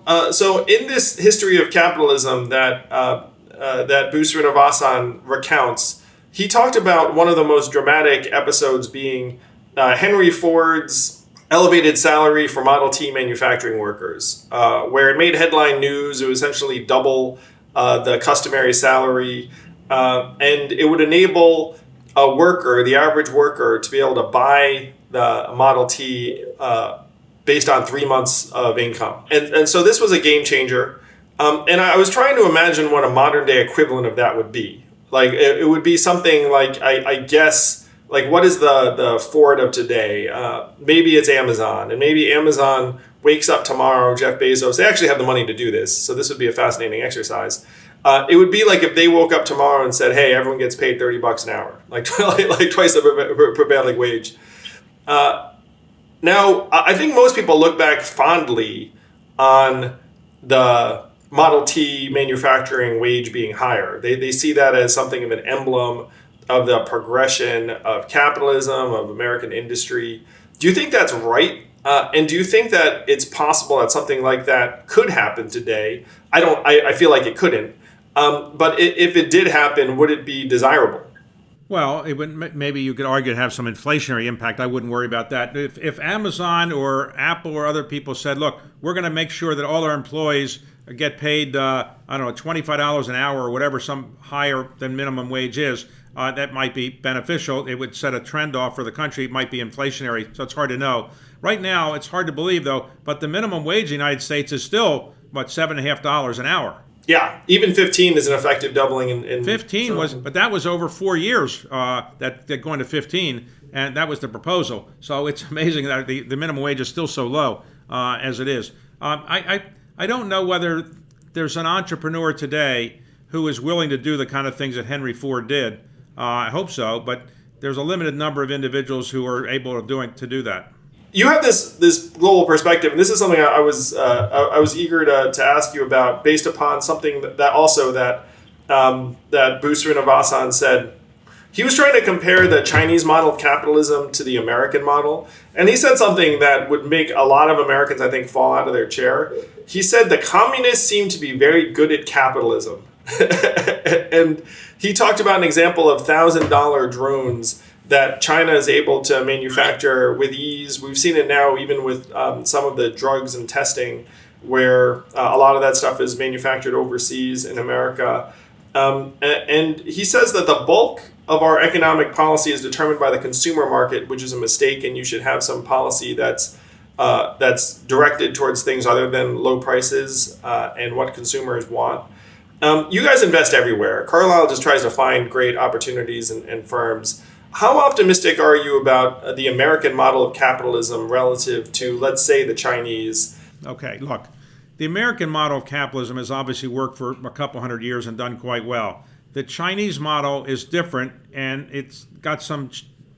So in this history of capitalism that Srinivas recounts, he talked about one of the most dramatic episodes being Henry Ford's elevated salary for Model T manufacturing workers, where it made headline news. It was essentially double the customary salary, and it would enable a worker, the average worker, to be able to buy the Model T based on 3 months of income. And so this was a game changer. And I was trying to imagine what a modern day equivalent of that would be. Like it would be something like, I guess, like what is the Ford of today? Maybe it's Amazon, and maybe Amazon wakes up tomorrow, Jeff Bezos, they actually have the money to do this. So this would be a fascinating exercise. It would be like if they woke up tomorrow and said, hey, everyone gets paid $30 an hour, like twice the prevailing wage. Now, I think most people look back fondly on the Model T manufacturing wage being higher. They see that as something of an emblem of the progression of capitalism, of American industry. Do you think that's right? And do you think that it's possible that something like that could happen today? I feel like it couldn't. But if it did happen, would it be desirable? Well, it would, maybe you could argue to have some inflationary impact. I wouldn't worry about that. If Amazon or Apple or other people said, look, we're going to make sure that all our employees get paid, I don't know, $25 an hour or whatever, some higher than minimum wage is, that might be beneficial. It would set a trend off for the country. It might be inflationary, so it's hard to know. Right now, it's hard to believe, though, but the minimum wage in the United States is still, what, $7.50 an hour. Yeah, even 15 is an effective doubling. In 15 so. was, but that was over 4 years, that going to 15, and that was the proposal. So it's amazing that the minimum wage is still so low as it is. I don't know whether there's an entrepreneur today who is willing to do the kind of things that Henry Ford did. I hope so, but there's a limited number of individuals who are able to do that. You have this global perspective, and this is something I was eager to ask you about, based upon something that Srinivas said. He was trying to compare the Chinese model of capitalism to the American model, and he said something that would make a lot of Americans, I think, fall out of their chair. He said the communists seem to be very good at capitalism, and he talked about an example of $1,000 drones that China is able to manufacture with ease. We've seen it now even with some of the drugs and testing, where a lot of that stuff is manufactured overseas in America. And he says that the bulk of our economic policy is determined by the consumer market, which is a mistake, and you should have some policy that's directed towards things other than low prices and what consumers want. You guys invest everywhere. Carlyle just tries to find great opportunities and firms. How optimistic are you about the American model of capitalism relative to, let's say, the Chinese? Okay, look, the American model of capitalism has obviously worked for a couple hundred years and done quite well. The Chinese model is different, and it's got some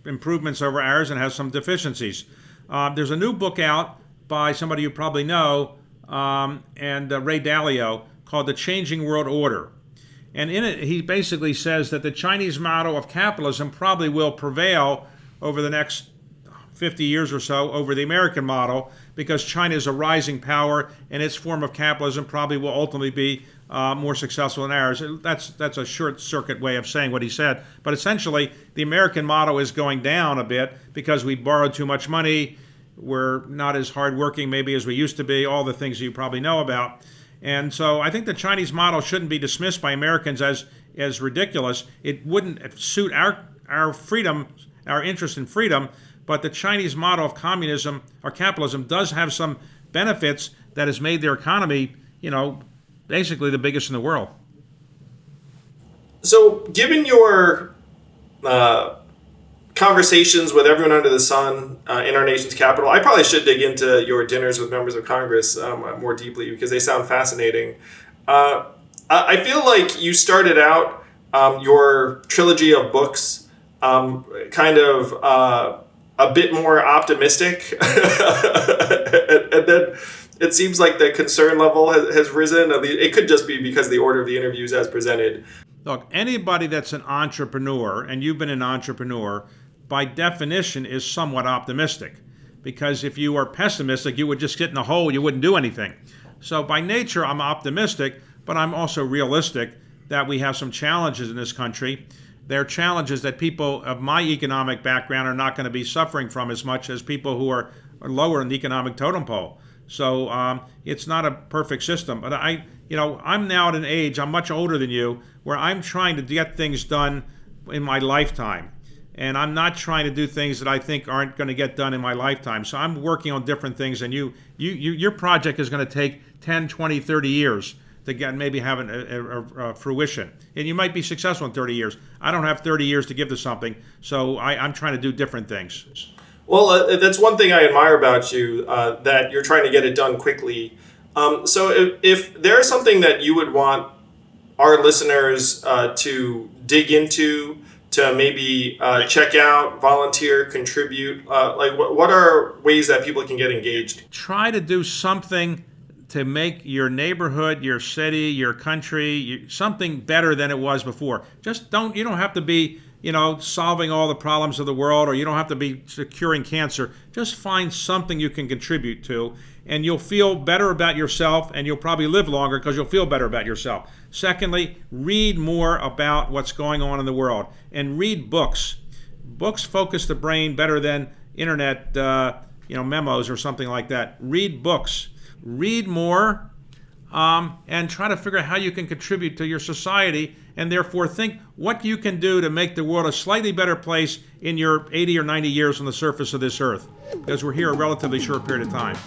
improvements over ours and has some deficiencies. There's a new book out by somebody you probably know, and Ray Dalio, called The Changing World Order. And in it, he basically says that the Chinese model of capitalism probably will prevail over the next 50 years or so over the American model, because China is a rising power and its form of capitalism probably will ultimately be more successful than ours. That's a short circuit way of saying what he said. But essentially, the American model is going down a bit because we borrowed too much money. We're not as hardworking maybe as we used to be, all the things you probably know about. And so I think the Chinese model shouldn't be dismissed by Americans as ridiculous. It wouldn't suit our freedom, our interest in freedom, but the Chinese model of communism or capitalism does have some benefits that has made their economy, basically the biggest in the world. So given your conversations with everyone under the sun in our nation's capital, I probably should dig into your dinners with members of Congress more deeply, because they sound fascinating. I feel like you started out your trilogy of books kind of a bit more optimistic, and then it seems like the concern level has risen. It could just be because of the order of the interviews as presented. Look, anybody that's an entrepreneur, and you've been an entrepreneur, by definition is somewhat optimistic. Because if you are pessimistic, you would just sit in a hole, you wouldn't do anything. So by nature, I'm optimistic, but I'm also realistic that we have some challenges in this country. They're challenges that people of my economic background are not going to be suffering from as much as people who are lower in the economic totem pole. So it's not a perfect system. But I'm now at an age, I'm much older than you, where I'm trying to get things done in my lifetime. And I'm not trying to do things that I think aren't going to get done in my lifetime. So I'm working on different things, and your project is going to take 10, 20, 30 years to get maybe have a fruition. And you might be successful in 30 years. I don't have 30 years to give to something, so I'm trying to do different things. Well, that's one thing I admire about you, that you're trying to get it done quickly. So if there's something that you would want our listeners to dig into, to maybe check out, volunteer, contribute, what are ways that people can get engaged? Try to do something to make your neighborhood, your city, your country, something better than it was before. You don't have to be, solving all the problems of the world, or you don't have to be curing cancer. Just find something you can contribute to, and you'll feel better about yourself, and you'll probably live longer because you'll feel better about yourself. Secondly, read more about what's going on in the world, and read books. Books focus the brain better than internet, memos or something like that. Read books. Read more, and try to figure out how you can contribute to your society, and therefore think what you can do to make the world a slightly better place in your 80 or 90 years on the surface of this earth, because we're here a relatively short period of time.